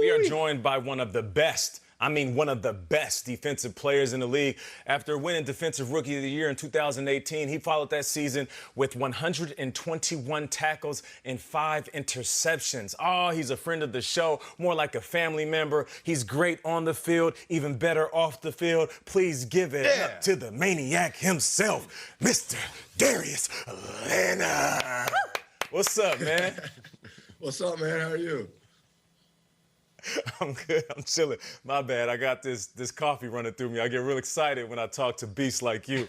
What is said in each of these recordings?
We are joined by one of the best, one of the best defensive players in the league. After winning Defensive Rookie of the Year in 2018, he followed that season with 121 tackles and 5 interceptions. Oh, he's a friend of the show, more like a family member. He's great on the field, even better off the field. Please give it up to the maniac himself, Mr. Darius Leonard. What's up, man? What's up, man? How are you? I'm good. I'm chilling. My bad. I got this coffee running through me. I get real excited when I talk to beasts like you.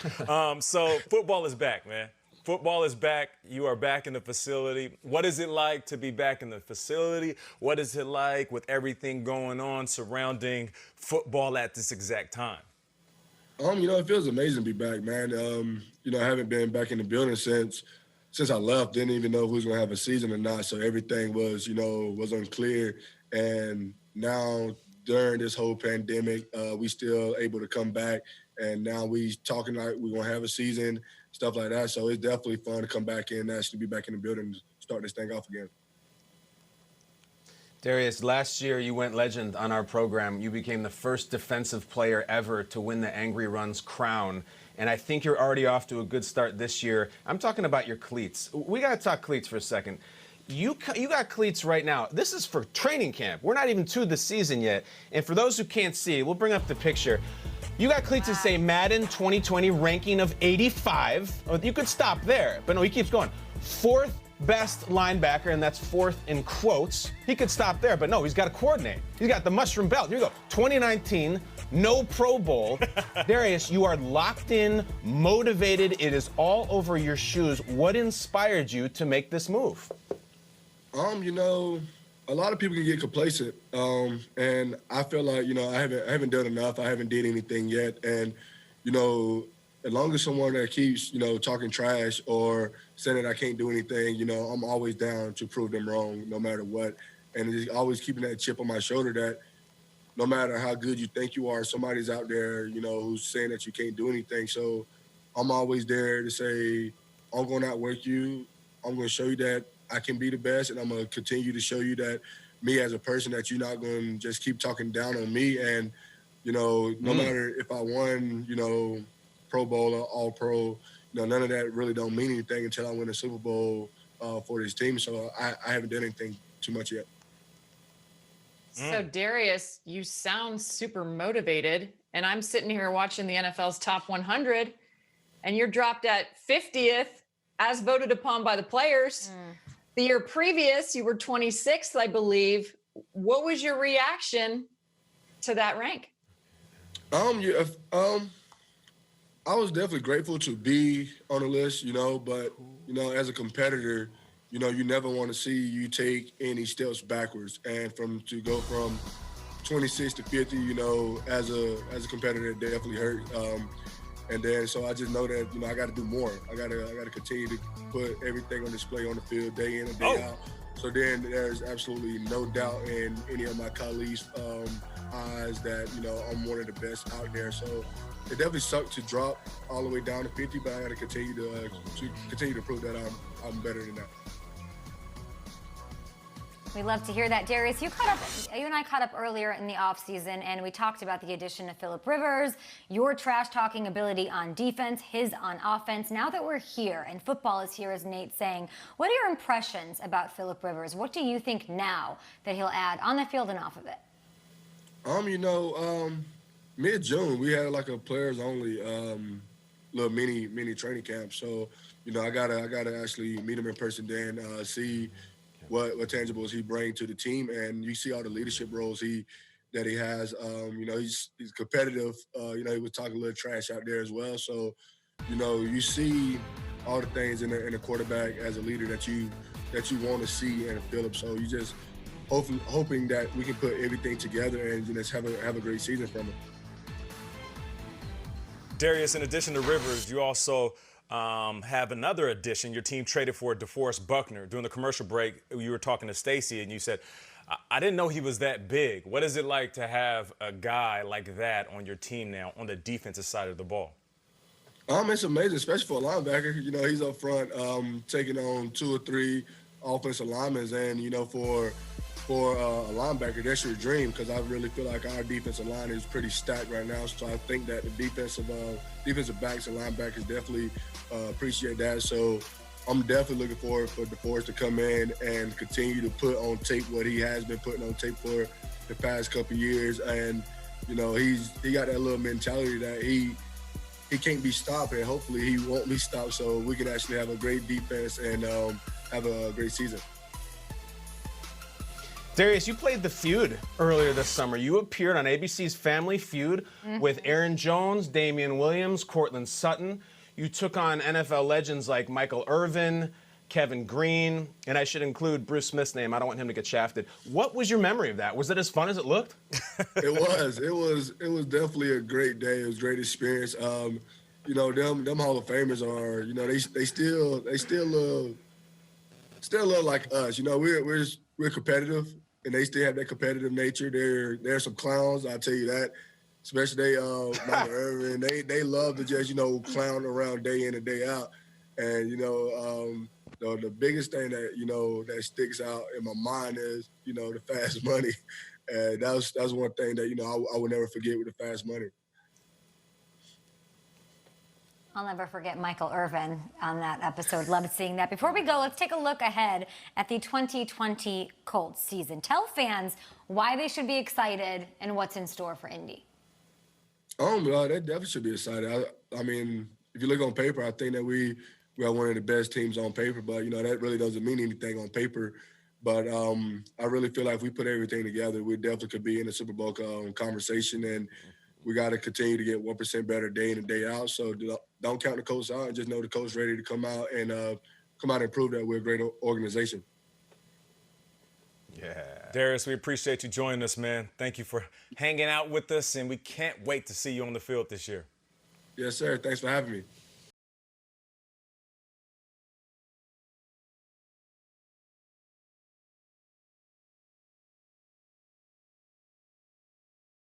So football is back, man. Football is back. You are back in the facility. What is it like to be back in the facility? What is it like with everything going on surrounding football at this exact time? It feels amazing to be back, man. I haven't been back in the building since I left. Didn't even know if we was gonna have a season or not. So everything was unclear. And now during this whole pandemic, we still able to come back, and now we talking like we're gonna have a season, stuff like that. So it's definitely fun to come back in, actually be back in the building and start this thing off again. Darius, last year you went legend on our program. You became the first defensive player ever to win the Angry Run's crown. And I think you're already off to a good start this year. I'm talking about your cleats. We got to talk cleats for a second. You got cleats right now. This is for training camp. We're not even to the season yet. And for those who can't see, we'll bring up the picture. You got cleats that say Madden 2020 ranking of 85. Oh, you could stop there, but no, he keeps going. 4th best linebacker, and that's 4th in quotes. He could stop there, but no, he's got to coordinate. He's got the mushroom belt. Here you go. 2019, no Pro Bowl. Darius, you are locked in, motivated. It is all over your shoes. What inspired you to make this move? A lot of people can get complacent, and I feel like I haven't done enough. I haven't did anything yet, and as long as someone that keeps talking trash or saying that I can't do anything, I'm always down to prove them wrong, no matter what, and just always keeping that chip on my shoulder that no matter how good you think you are, somebody's out there, who's saying that you can't do anything. So I'm always there to say, I'm going to outwork you. I'm going to show you that I can be the best, and I'm going to continue to show you that me as a person, that you're not going to just keep talking down on me. And, no matter if I won, Pro Bowl or All-Pro, none of that really don't mean anything until I win a Super Bowl for this team. So I haven't done anything too much yet. So, Darius, you sound super motivated, and I'm sitting here watching the NFL's top 100, and you're dropped at 50th as voted upon by the players. The year previous, you were 26th, I believe. What was your reaction to that rank? I was definitely grateful to be on the list, but, as a competitor, you never want to see you take any steps backwards. And to go from 26 to 50, as a competitor, it definitely hurt. And then, so I just know that, I got to do more. I got to continue to put everything on display on the field day in and day out. So then there's absolutely no doubt in any of my colleagues' eyes that, I'm one of the best out there. So it definitely sucked to drop all the way down to 50, but I got to continue to prove that I'm better than that. We love to hear that, Darius. You and I caught up earlier in the offseason, and we talked about the addition of Phillip Rivers, your trash-talking ability on defense, his on offense. Now that we're here and football is here, as Nate's saying, what are your impressions about Phillip Rivers? What do you think now that he'll add on the field and off of it? Mid-June, we had like a players-only little mini training camp. So, I gotta actually meet him in person, then see what tangibles he brings to the team, and you see all the leadership roles that he has. He's competitive. He was talking a little trash out there as well. So, you see all the things in a quarterback as a leader that you want to see in a Phillip. So you just hoping that we can put everything together and just have a great season from it. Darius, in addition to Rivers, you also have another addition. Your team traded for DeForest Buckner. During the commercial break, you were talking to Stacy, and you said, I didn't know he was that big. What is it like to have a guy like that on your team now on the defensive side of the ball? It's amazing, especially for a linebacker. He's up front taking on 2 or 3 offensive linemen, and, for for a linebacker, that's your dream, because I really feel like our defensive line is pretty stacked right now. So I think that the defensive backs and linebackers definitely appreciate that. So I'm definitely looking forward for DeForest to come in and continue to put on tape what he has been putting on tape for the past couple of years. And, you know, he got that little mentality that he can't be stopped, and hopefully he won't be stopped, so we can actually have a great defense and have a great season. Darius, you played The Feud earlier this summer. You appeared on ABC's Family Feud with Aaron Jones, Damian Williams, Cortland Sutton. You took on NFL legends like Michael Irvin, Kevin Green, and I should include Bruce Smith's name. I don't want him to get shafted. What was your memory of that? Was it as fun as it looked? It was. It was definitely a great day. It was a great experience. You know, them Hall of Famers are, you know, they still look like us. You know, we're competitive, and they still have that competitive nature. They're some clowns, I'll tell you that. Especially Michael Irvin. They love to just, you know, clown around day in and day out. And, you know, the biggest thing that, you know, that sticks out in my mind is, you know, the fast money. And that's one thing that, you know, I will never forget with the fast money. I'll never forget Michael Irvin on that episode. Loved seeing that. Before we go, let's take a look ahead at the 2020 Colts season. Tell fans why they should be excited and what's in store for Indy. They definitely should be excited. I mean, if you look on paper, I think that we are one of the best teams on paper, but, you know, that really doesn't mean anything on paper. But I really feel like if we put everything together, we definitely could be in the Super Bowl conversation, and we got to continue to get 1% better day in and day out. So don't count the Colts out, and just know the Colts ready to come out and prove that we're a great organization. Yeah. Darius, we appreciate you joining us, man. Thank you for hanging out with us, and we can't wait to see you on the field this year. Yes, sir. Thanks for having me.